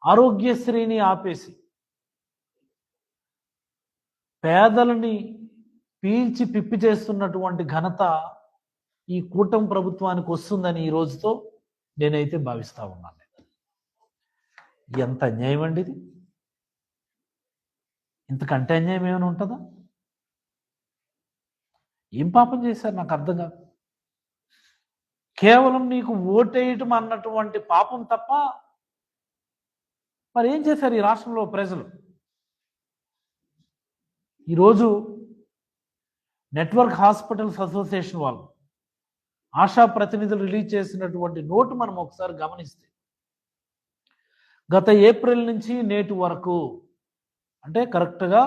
ఆరోగ్యశ్రీని ఆపేసి పేదలని పీల్చి పిప్పి చేస్తున్నటువంటి ఘనత ఈ కూటమి ప్రభుత్వానికి వస్తుందని ఈ రోజుతో నేనైతే భావిస్తా ఉన్నాను. ఎంత అన్యాయం అండి ఇది! ఇంతకంటే అన్యాయం ఏమైనా ఉంటుందా? ఏం పాపం చేశారు నాకు అర్థం కాదు. కేవలం నీకు ఓటేయటం అన్నటువంటి పాపం తప్ప మరి ఏం చేశారు ఈ రాష్ట్రంలో ప్రజలు? ఈరోజు నెట్వర్క్ హాస్పిటల్స్ అసోసియేషన్ వాళ్ళు ఆశా ప్రతినిధులు రిలీజ్ చేసినటువంటి నోటు మనం ఒకసారి గమనిస్తే గత ఏప్రిల్ నుంచి నేటి వరకు అంటే కరెక్ట్గా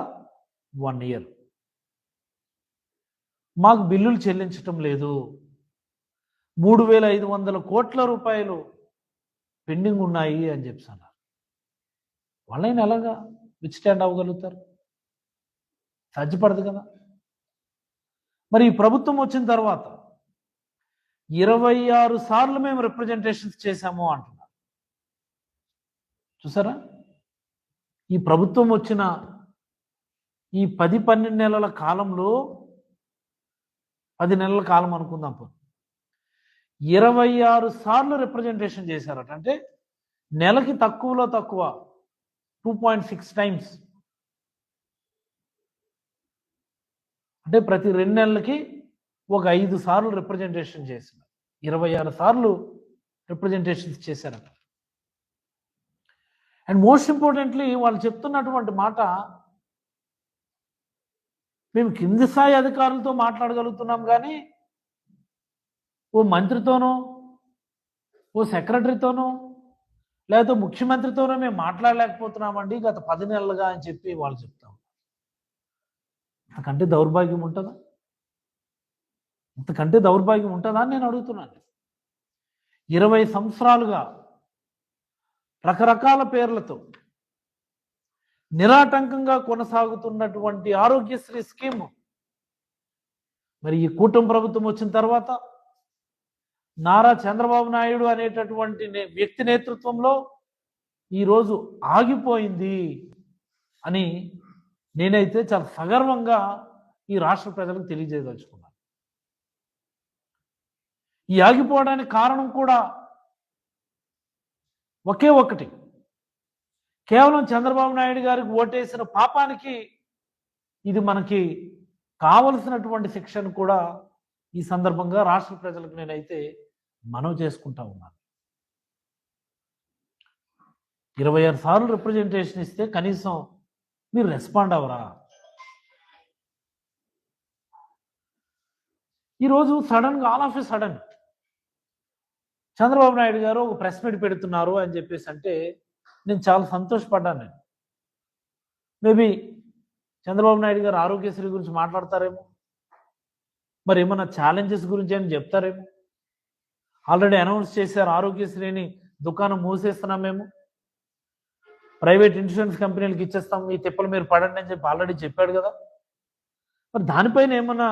1 year మాకు బిల్లులు చెల్లించటం లేదు, 3,500 కోట్ల రూపాయలు పెండింగ్ ఉన్నాయి అని చెప్తున్నారు. వాళ్ళైనా ఎలాగా విత్స్టాండ్ అవ్వగలుగుతారు? సాధ్యపడదు కదా. మరి ఈ ప్రభుత్వం వచ్చిన తర్వాత 26 సార్లు మేము రిప్రజెంటేషన్స్ చేశాము అంటున్నారు. చూసారా? ఈ ప్రభుత్వం వచ్చిన ఈ 10-12 నెలల కాలంలో 10 నెలల కాలం అనుకుందాం, 26 సార్లు రిప్రజెంటేషన్ చేశారట. అంటే నెలకి తక్కువలో తక్కువ 2.6 times, అంటే ప్రతి 2 నెలలకి ఒక 5 సార్లు రిప్రజెంటేషన్ చేసినారు. 26 సార్లు రిప్రజెంటేషన్స్ చేశారట. అండ్ మోస్ట్ ఇంపార్టెంట్లీ వాళ్ళు చెప్తున్నటువంటి మాట, మేము కింది స్థాయి అధికారులతో మాట్లాడగలుగుతున్నాం కానీ ఓ మంత్రితోనో ఓ సెక్రటరీతోనో లేకపోతే ముఖ్యమంత్రితోనో మేము మాట్లాడలేకపోతున్నామండి గత 10 నెలలుగా అని చెప్పి వాళ్ళు చెప్తాం. అంతకంటే దౌర్భాగ్యం ఉంటుందా? ఇంతకంటే దౌర్భాగ్యం ఉంటుందా అని నేను అడుగుతున్నాను. 20 సంవత్సరాలుగా రకరకాల పేర్లతో నిరాటంకంగా కొనసాగుతున్నటువంటి ఆరోగ్యశ్రీ స్కీమ్ మరి ఈ కూటమి ప్రభుత్వం వచ్చిన తర్వాత నారా చంద్రబాబు నాయుడు అనేటటువంటి వ్యక్తి నేతృత్వంలో ఈరోజు ఆగిపోయింది అని నేనైతే చాలా సగర్వంగా ఈ రాష్ట్ర ప్రజలకు తెలియజేయదలుచుకున్నాను. ఈ ఆగిపోవడానికి కారణం కూడా ఒకే ఒకటి, కేవలం చంద్రబాబు నాయుడు గారికి ఓటేసిన పాపానికి ఇది మనకి కావలసినటువంటి శిక్షను కూడా ఈ సందర్భంగా రాష్ట్ర ప్రజలకు నేనైతే మనవి చేసుకుంటా ఉన్నాను. 26 సార్లు రిప్రజెంటేషన్ ఇస్తే కనీసం మీరు రెస్పాండ్ అవ్వరా? ఈరోజు సడన్గా all of a sudden Chandrababu Naidu గారు ఒక ప్రెస్ మీట్ పెడుతున్నారు అని చెప్పేసి అంటే నేను చాలా సంతోషపడ్డాను. నేను మేబీ చంద్రబాబు నాయుడు గారు ఆరోగ్యశ్రీ గురించి మాట్లాడతారేమో, మరి ఏమన్నా ఛాలెంజెస్ గురించి అని చెప్తారేమో. ఆల్రెడీ అనౌన్స్ చేశారు ఆరోగ్యశ్రీని దుకాణం మూసేస్తున్నాం, మేము ప్రైవేట్ ఇన్సూరెన్స్ కంపెనీలకు ఇచ్చేస్తాం, మీ తిప్పలు మీరు పడండి అని చెప్పి ఆల్రెడీ చెప్పాడు కదా. మరి దానిపైన ఏమన్నా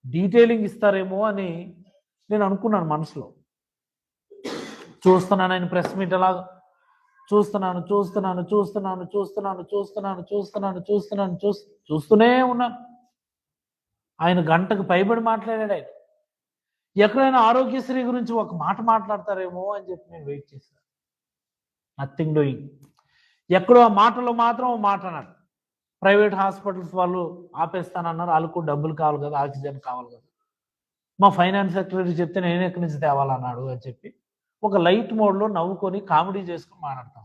డీటెయిలింగ్ ఇస్తారేమో అని నేను అనుకున్నాను మనసులో. చూస్తున్నాను ఆయన ప్రెస్ మీట్ ఎలా చూస్తూనే ఉన్నాను. ఆయన గంటకు పైబడి మాట్లాడాడు. ఆయన ఎక్కడైనా ఆరోగ్యశ్రీ గురించి ఒక మాట మాట్లాడతారేమో అని చెప్పి నేను వెయిట్ చేశాను. Nothing doing. ఎక్కడో ఆ మాటలో మాత్రం మాట్లాడారు. ప్రైవేట్ హాస్పిటల్స్ వాళ్ళు ఆపేస్తానన్నారు, వాళ్ళకు డబ్బులు కావాలి కదా, ఆక్సిజన్ కావాలి కదా. మా ఫైనాన్స్ సెక్రటరీ చెప్తే నేను ఎక్కడి నుంచి తేవాలన్నాడు అని చెప్పి ఒక లైట్ మోడ్లో నవ్వుకొని కామెడీ చేసుకుని మాట్లాడతాం.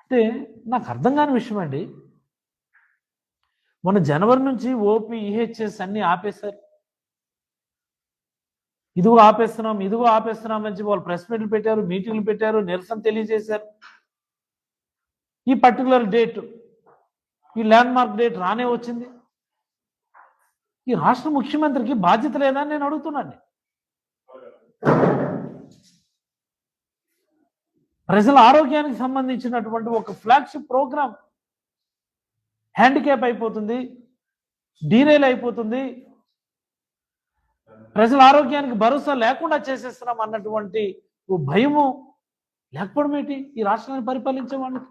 అంటే నాకు అర్థం కాని విషయం అండి. మొన్న జనవరి నుంచి ఓపీ ఈహెచ్ఎస్ అన్ని ఆపేశారు. ఇదిగో ఆపేస్తున్నాం అని చెప్పి వాళ్ళు ప్రెస్ మీట్లు పెట్టారు, మీటింగ్లు పెట్టారు, నిరసన తెలియజేశారు. ఈ పర్టికులర్ డేట్, ఈ ల్యాండ్ మార్క్ డేట్ రానే వచ్చింది. ఈ రాష్ట్ర ముఖ్యమంత్రికి బాధ్యత లేదా అని నేను అడుగుతున్నాను. ప్రజల ఆరోగ్యానికి సంబంధించినటువంటి ఒక ఫ్లాగ్షిప్ ప్రోగ్రామ్ హ్యాండిక్యాప్ అయిపోతుంది, డీరైల్ అయిపోతుంది, ప్రజల ఆరోగ్యానికి భరోసా లేకుండా చేసేస్తున్నాం అన్నటువంటి ఓ భయము లేకపోవడం ఏంటి ఈ రాష్ట్రాన్ని పరిపాలించే వాళ్ళకి?